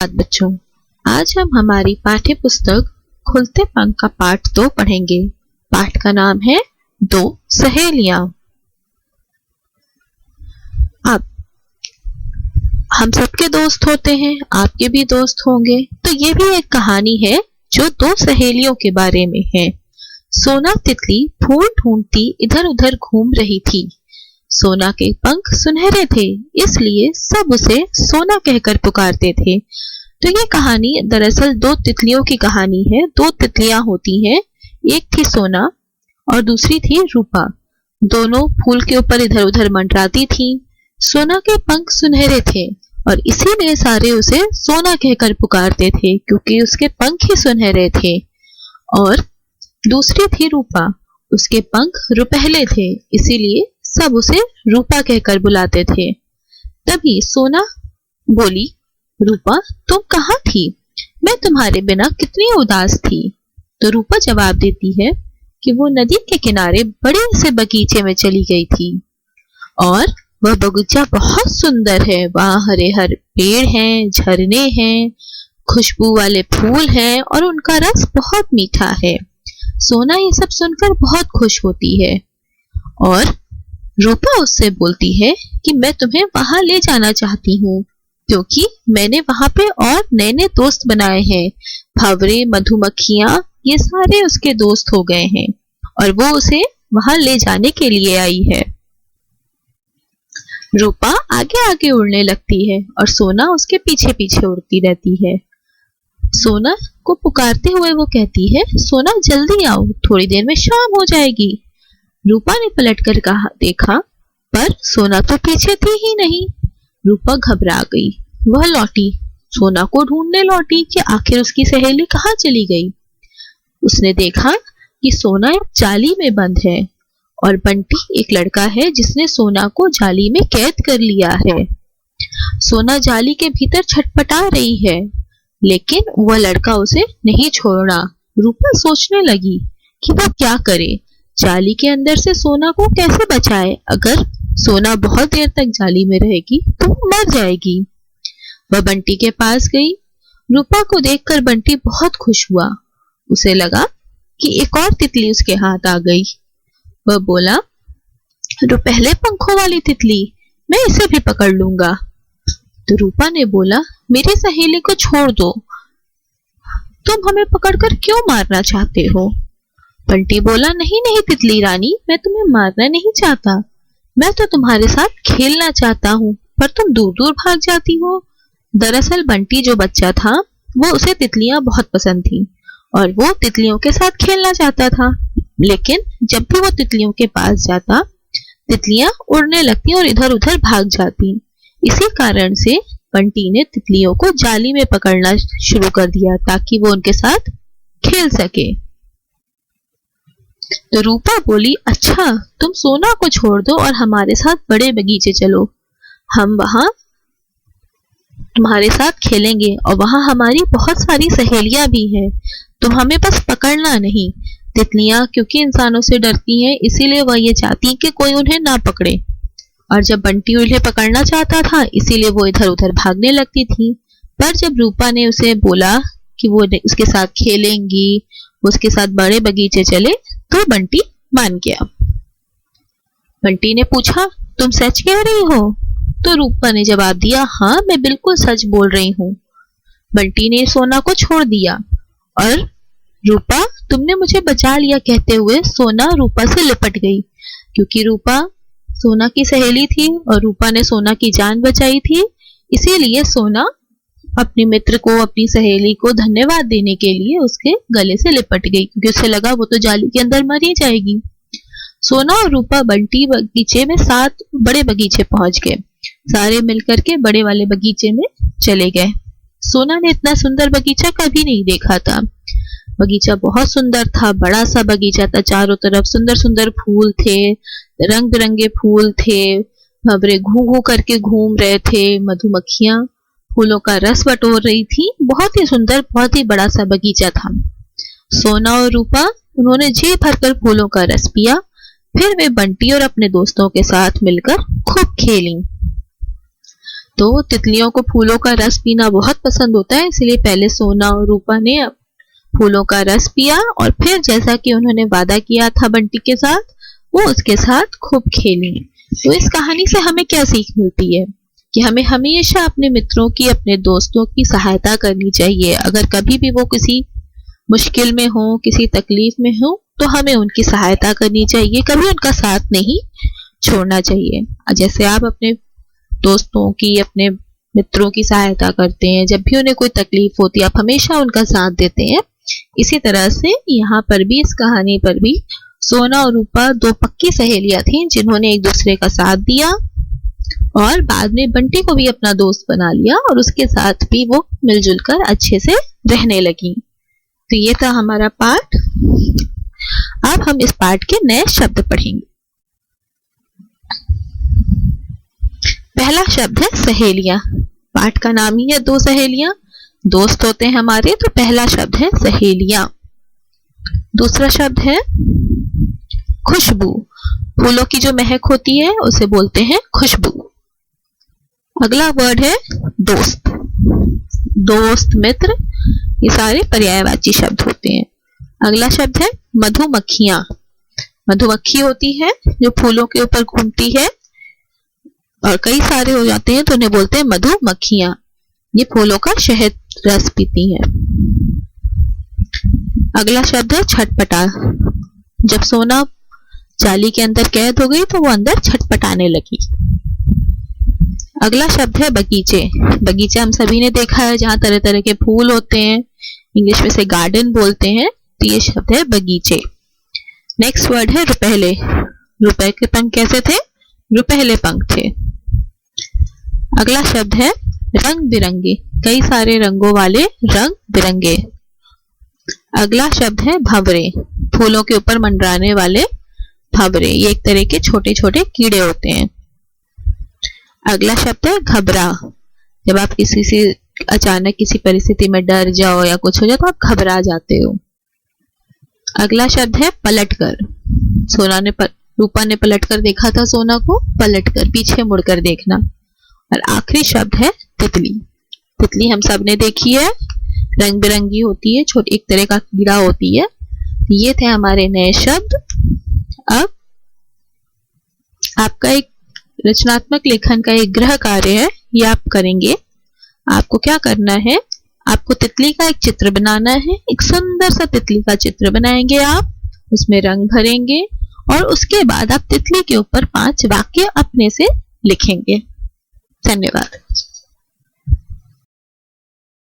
बच्चों, आज हम हमारी पाठ्य पुस्तक खुलते पंख का पाठ 2 पढ़ेंगे। पाठ का नाम है 2 सहेलियां। अब हम सबके दोस्त होते हैं, आपके भी दोस्त होंगे, तो ये भी एक कहानी है जो 2 सहेलियों के बारे में है। सोना तितली फूल ढूंढती इधर उधर घूम रही थी। सोना के पंख सुनहरे थे, इसलिए सब उसे सोना कहकर पुकारते थे। तो ये कहानी दरअसल 2 तितलियों की कहानी है। 2 तितलियां होती हैं, एक थी सोना और दूसरी थी रूपा। दोनों फूल के ऊपर इधर उधर मंडराती थी। सोना के पंख सुनहरे थे और इसीलिए सारे उसे सोना कहकर पुकारते थे, क्योंकि उसके पंख ही सुनहरे थे। और दूसरी थी रूपा, उसके पंख रुपहले थे, इसीलिए सब उसे रूपा कहकर बुलाते थे। तभी सोना बोली, रूपा तुम कहाँ थी? मैं तुम्हारे बिना कितनी उदास थी। तो रूपा जवाब देती है कि वो नदी के किनारे बड़े से बगीचे में चली गई थी और वह बगीचा बहुत सुंदर है। वहाँ हरे हरे पेड़ हैं, झरने हैं, खुशबू वाले फूल हैं और उनका रस बहुत मीठा है। सोना ये सब सुनकर बहुत खुश होती है और रूपा उससे बोलती है कि मैं तुम्हें वहां ले जाना चाहती हूँ, क्योंकि मैंने वहां पे और नए नए दोस्त बनाए हैं। भंवरे, मधुमक्खियां, ये सारे उसके दोस्त हो गए हैं और वो उसे वहां ले जाने के लिए आई है। रूपा आगे आगे उड़ने लगती है और सोना उसके पीछे पीछे उड़ती रहती है। सोना को पुकारते हुए वो कहती है, सोना जल्दी आओ, थोड़ी देर में शाम हो जाएगी। रूपा ने पलटकर कहा देखा, पर सोना तो पीछे थी ही नहीं। रूपा घबरा गई। वह लौटी, सोना को ढूंढने लौटी कि आखिर उसकी सहेली कहाँ चली गई। उसने देखा कि सोना एक जाली में बंद है और बंटी एक लड़का है जिसने सोना को जाली में कैद कर लिया है। सोना जाली के भीतर छटपटा रही है, लेकिन वह लड़का उसे नहीं छोड़ा। रूपा सोचने लगी कि वह क्या करे, जाली के अंदर से सोना को कैसे बचाए। अगर सोना बहुत देर तक जाली में रहेगी तो मर जाएगी। वह बंटी के पास गई। रूपा को देखकर बंटी बहुत खुश हुआ। उसे लगा कि एक और तितली उसके हाथ आ गई। वह बोला, पहले पंखों वाली तितली, मैं इसे भी पकड़ लूंगा। तो रूपा ने बोला, मेरी सहेली को छोड़ दो, तुम हमें पकड़कर क्यों मारना चाहते हो? बंटी बोला, नहीं नहीं तितली रानी, मैं तुम्हें मारना नहीं चाहता, मैं तो तुम्हारे साथ खेलना चाहता हूँ, पर तुम दूर दूर भाग जाती हो। दरअसल बंटी जो बच्चा था वो उसे तितलियां बहुत पसंद थी और वो तितलियों के साथ खेलना चाहता था, लेकिन जब भी वो तितलियों के पास जाता, तितलियां उड़ने लगती और इधर उधर भाग जाती। इसी कारण से बंटी ने तितलियों को जाली में पकड़ना शुरू कर दिया ताकि वो उनके साथ खेल सके। तो रूपा बोली, अच्छा तुम सोना को छोड़ दो और हमारे साथ बड़े बगीचे चलो, हम वहां तुम्हारे साथ खेलेंगे और वहां हमारी बहुत सारी सहेलियां भी हैं, तुम हमें बस पकड़ना नहीं। तितलियां क्योंकि इंसानों से डरती हैं, इसीलिए वह ये चाहती कि कोई उन्हें ना पकड़े। और जब बंटी उन्हें पकड़ना चाहता था, इसीलिए वो इधर उधर भागने लगती थी। पर जब रूपा ने उसे बोला कि वो उसके साथ खेलेंगी, उसके साथ बड़े बगीचे चले, तो बंटी मान गया। बंटी ने पूछा, तुम सच कह रही हो? तो रूपा ने जवाब दिया, हाँ मैं बिल्कुल सच बोल रही हूँ। बंटी ने सोना को छोड़ दिया और रूपा तुमने मुझे बचा लिया कहते हुए सोना रूपा से लिपट गई, क्योंकि रूपा सोना की सहेली थी और रूपा ने सोना की जान बचाई थी। इसीलिए सोना अपने मित्र को, अपनी सहेली को धन्यवाद देने के लिए उसके गले से लिपट गई, क्योंकि उसे लगा वो तो जाली के अंदर मर ही जाएगी। सोना और रूपा बंटी बगीचे में साथ बड़े बगीचे पहुंच गए। सारे मिलकर के बड़े वाले बगीचे में चले गए। सोना ने इतना सुंदर बगीचा कभी नहीं देखा था। बगीचा बहुत सुंदर था, बड़ा सा बगीचा था, चारों तरफ सुंदर सुंदर फूल थे, रंग बिरंगे फूल थे, भंवरे घू घू करके घूम रहे थे, मधुमक्खियां फूलों का रस बटोर रही थी। बहुत ही सुंदर, बहुत ही बड़ा सा बगीचा था। सोना और रूपा उन्होंने जी भरकर फूलों का रस पिया। फिर वे बंटी और अपने दोस्तों के साथ मिलकर खूब खेली। तो तितलियों को फूलों का रस पीना बहुत पसंद होता है, इसलिए पहले सोना और रूपा ने फूलों का रस पिया और फिर जैसा कि उन्होंने वादा किया था बंटी के साथ, वो उसके साथ खूब खेली। तो इस कहानी से हमें क्या सीख मिलती है कि हमें हमेशा अपने मित्रों की, अपने दोस्तों की सहायता करनी चाहिए। अगर कभी भी वो किसी मुश्किल में हो, किसी तकलीफ में हो, तो हमें उनकी सहायता करनी चाहिए, कभी उनका साथ नहीं छोड़ना चाहिए। जैसे आप अपने दोस्तों की, अपने मित्रों की सहायता करते हैं, जब भी उन्हें कोई तकलीफ होती है आप हमेशा उनका साथ देते हैं, इसी तरह से यहाँ पर भी, इस कहानी पर भी, सोना और रूपा दो पक्की सहेलियां थीं जिन्होंने एक दूसरे का साथ दिया और बाद में बंटी को भी अपना दोस्त बना लिया और उसके साथ भी वो मिलजुल कर अच्छे से रहने लगी। तो ये था हमारा पाठ। अब हम इस पाठ के नए शब्द पढ़ेंगे। पहला शब्द है सहेलियां। पाठ का नाम ही है दो सहेलियां, दोस्त होते हैं हमारे, तो पहला शब्द है सहेलियां। दूसरा शब्द है खुशबू। फूलों की जो महक होती है उसे बोलते हैं खुशबू। अगला वर्ड है दोस्त। दोस्त, मित्र, ये सारे पर्यायवाची शब्द होते हैं। अगला शब्द है मधुमक्खियां। मधुमक्खी होती है जो फूलों के ऊपर घूमती है और कई सारे हो जाते हैं तो उन्हें बोलते हैं मधुमक्खियां। ये फूलों का शहद रस पीती हैं। अगला शब्द है छटपटा। जब सोना जाली के अंदर कैद हो गई तो वो अंदर छटपटाने लगी। अगला शब्द है बगीचे। बगीचा हम सभी ने देखा है जहां तरह तरह के फूल होते हैं, इंग्लिश में से गार्डन बोलते हैं, तो ये शब्द है बगीचे। नेक्स्ट वर्ड है रुपहले। रुपए के पंख कैसे थे? रुपहले पंख थे। अगला शब्द है रंग बिरंगे। कई सारे रंगों वाले रंग बिरंगे। अगला शब्द है भंवरे। फूलों के ऊपर मंडराने वाले भंवरे, ये एक तरह के छोटे छोटे कीड़े होते हैं। अगला शब्द है घबरा। जब आप किसी से अचानक किसी परिस्थिति में डर जाओ या कुछ हो जाए तो आप घबरा जाते हो। अगला शब्द है पलटकर। रूपा ने पलटकर देखा था सोना को, पलटकर, पीछे मुड़कर देखना। और आखिरी शब्द है तितली। तितली हम सब ने देखी है, रंग बिरंगी होती है, छोटी एक तरह का कीड़ा होती है। ये थे हमारे नए शब्द। अब आपका एक रचनात्मक लेखन का एक गृह कार्य है, ये आप करेंगे। आपको क्या करना है, आपको तितली का एक चित्र बनाना है। एक सुंदर सा तितली का चित्र बनाएंगे आप, उसमें रंग भरेंगे और उसके बाद आप तितली के ऊपर 5 वाक्य अपने से लिखेंगे। धन्यवाद।